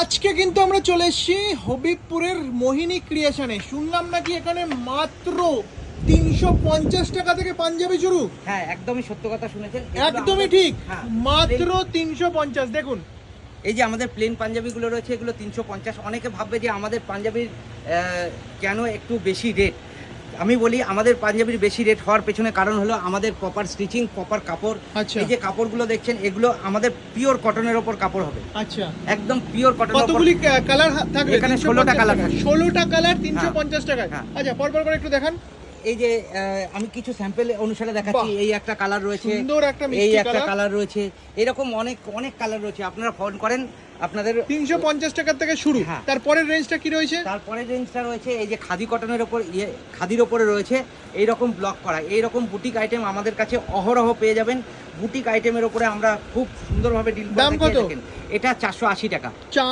আজকে কিন্তু আমরা চলে এসেছি হবিবপুরের মোহিনী ক্রিয়েশনে। শুনলাম নাকি এখানে মাত্র 350 টাকা থেকে পাঞ্জাবি শুরু। হ্যাঁ, একদমই সত্য কথা শুনেছেন, একদমই ঠিক, মাত্র 350। দেখুন এই যে আমাদের প্লেন পাঞ্জাবিগুলো রয়েছে, এগুলো 350। অনেকে ভাববে যে আমাদের পাঞ্জাবির কেন একটু বেশি রেট। আমি বলি, আমাদের পাঞ্জাবির বেশি রেট হওয়ার পেছনে কারণ হলো আমাদের প্রপার স্টিচিং, প্রপার কাপড়। আচ্ছা। এই যে কাপড়গুলো দেখছেন, এগুলো আমাদের পিওর কটনের ওপর কাপড় হবে। আচ্ছা, একদম পিওর কটন। কতগুলি কালার থাকবে? এখানে 16টা কালার থাকবে। 16টা কালার 350 টাকায়। হ্যাঁ। আচ্ছা, পরপর করে একটু দেখান। এই যে আমি কিছু স্যাম্পল অনুসারে দেখাচ্ছি। বাহ, এই একটা কালার রয়েছে, সুন্দর একটা এই মিষ্টি একটা কালার। কালার রয়েছে, এরকম অনেক অনেক কালার রয়েছে। আপনারা ফোন করেন, আপনাদের 350 টাকা থেকে শুরু। হ্যাঁ। তারপরের রেঞ্জটা কি রয়েছে? তারপরের রেঞ্জটা রয়েছে এই যে খাদি কটনের ওপর, খাদির ওপরে রয়েছে এইরকম ব্লক করা, এইরকম বুটিক আইটেম আমাদের কাছে অহরহ পেয়ে যাবেন। বুটিক আইটেমের ওপরে আমরা খুব সুন্দরভাবে ডিল করে দাম থাকি। কত? এটা 480 টাকা।